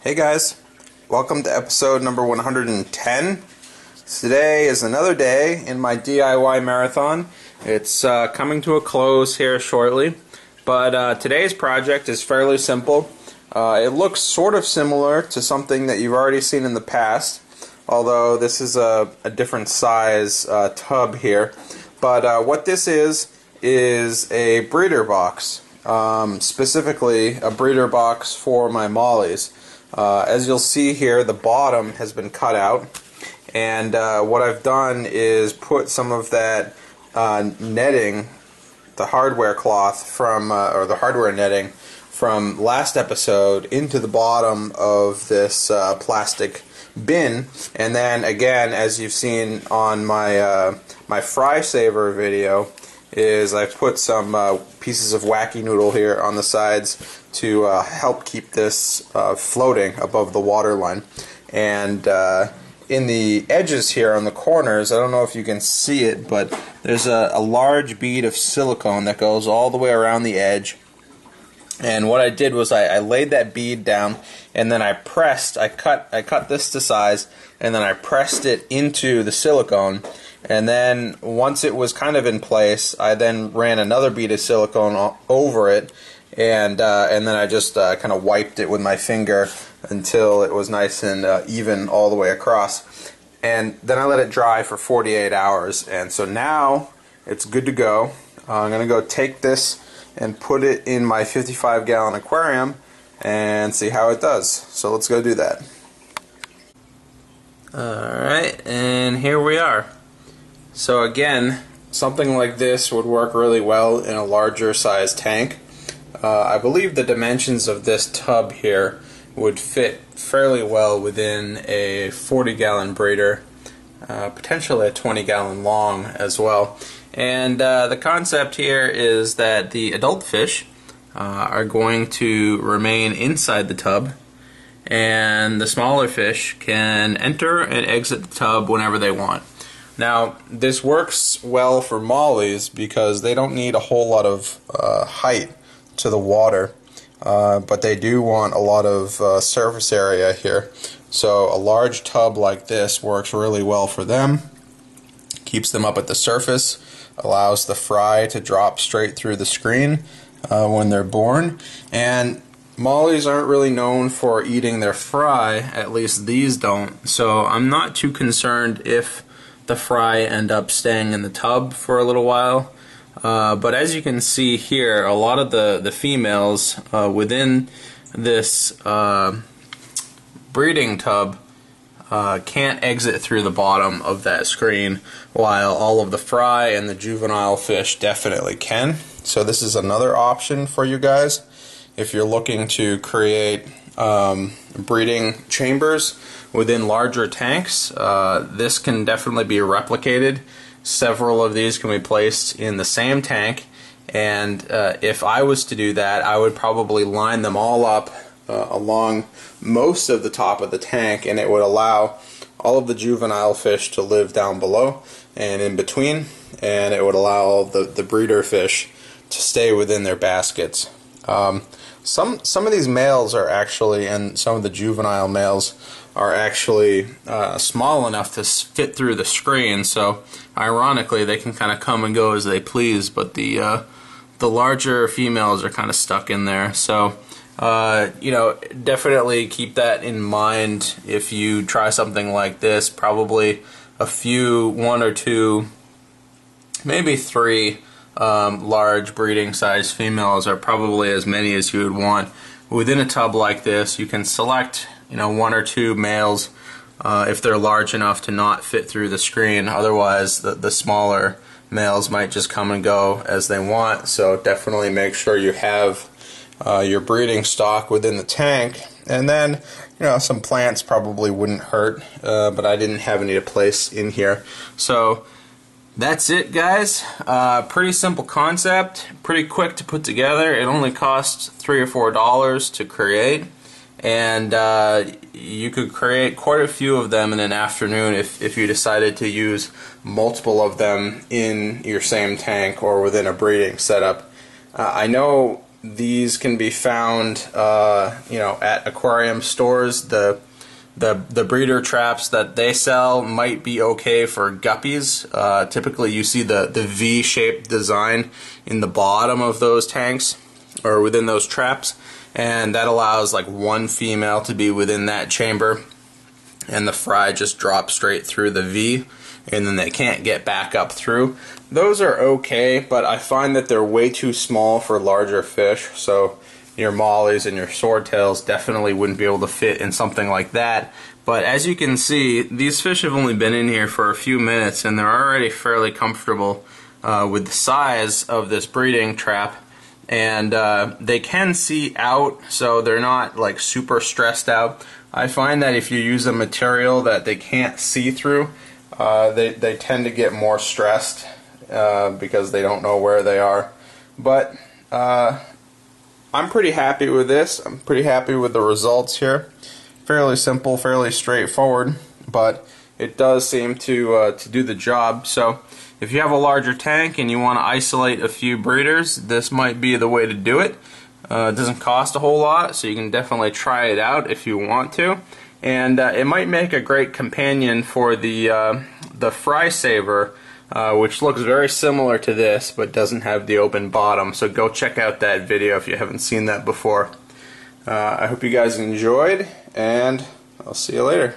Hey guys, welcome to episode number 110. Today is another day in my DIY marathon. It's coming to a close here shortly, but today's project is fairly simple. It looks sort of similar to something that you've already seen in the past, although this is a different size tub here. But what this is a breeder box, specifically a breeder box for my mollies. As you'll see here, the bottom has been cut out, and what I've done is put some of that netting, the hardware cloth from, or the hardware netting from last episode, into the bottom of this plastic bin. And then again, as you've seen on my my fry saver video, is I've put some pieces of wacky noodle here on the sides to help keep this floating above the water line. And in the edges here on the corners, I don't know if you can see it, but there's a large bead of silicone that goes all the way around the edge. And what I did was I laid that bead down, and then I cut this to size, and then I pressed it into the silicone. And then once it was kind of in place, I then ran another bead of silicone over it, and then I just kind of wiped it with my finger until it was nice and even all the way across. And then I let it dry for 48 hours, and so now it's good to go. I'm going to go take this and put it in my 55-gallon aquarium and see how it does. So let's go do that. Alright, and here we are. So again, something like this would work really well in a larger size tank. I believe the dimensions of this tub here would fit fairly well within a 40-gallon breeder, potentially a 20-gallon long as well. And the concept here is that the adult fish are going to remain inside the tub, and the smaller fish can enter and exit the tub whenever they want. Now, this works well for mollies because they don't need a whole lot of height to the water, but they do want a lot of surface area here. So a large tub like this works really well for them, keeps them up at the surface, allows the fry to drop straight through the screen when they're born. And mollies aren't really known for eating their fry, at least these don't, so I'm not too concerned if the fry end up staying in the tub for a little while. But as you can see here, a lot of the females within this breeding tub can't exit through the bottom of that screen, while all of the fry and the juvenile fish definitely can. So this is another option for you guys if you're looking to create breeding chambers within larger tanks. This can definitely be replicated. Several of these can be placed in the same tank, and if I was to do that, I would probably line them all up along most of the top of the tank, and it would allow all of the juvenile fish to live down below and in between, and it would allow all the breeder fish to stay within their baskets. Some of these males are actually, and some of the juvenile males are actually small enough to fit through the screen, so ironically they can kind of come and go as they please, but the larger females are kind of stuck in there. So you know, definitely keep that in mind if you try something like this. Probably one or two, maybe three large breeding size females are probably as many as you would want within a tub like this. You can select, you know, one or two males if they're large enough to not fit through the screen. Otherwise the smaller males might just come and go as they want. So definitely make sure you have your breeding stock within the tank. And then, you know, some plants probably wouldn't hurt, but I didn't have any to place in here. So that's it, guys. Pretty simple concept, pretty quick to put together. It only costs $3 or $4 to create, and you could create quite a few of them in an afternoon if you decided to use multiple of them in your same tank or within a breeding setup. I know these can be found, at aquarium stores. The breeder traps that they sell might be okay for guppies. Typically you see the V-shaped design in the bottom of those tanks or within those traps, and that allows like one female to be within that chamber, and the fry just drops straight through the V, and then they can't get back up through. Those are okay, but I find that they're way too small for larger fish, so your mollies and your swordtails definitely wouldn't be able to fit in something like that. But as you can see, these fish have only been in here for a few minutes and they're already fairly comfortable with the size of this breeding trap, and they can see out, so they're not like super stressed out. I find that if you use a material that they can't see through, they tend to get more stressed because they don't know where they are. But I'm pretty happy with this. I'm pretty happy with the results here. Fairly simple, fairly straightforward, but it does seem to do the job. So if you have a larger tank and you want to isolate a few breeders, this might be the way to do it. It doesn't cost a whole lot, so you can definitely try it out if you want to. And it might make a great companion for the fry saver, which looks very similar to this but doesn't have the open bottom. So go check out that video if you haven't seen that before. I hope you guys enjoyed, and I'll see you later.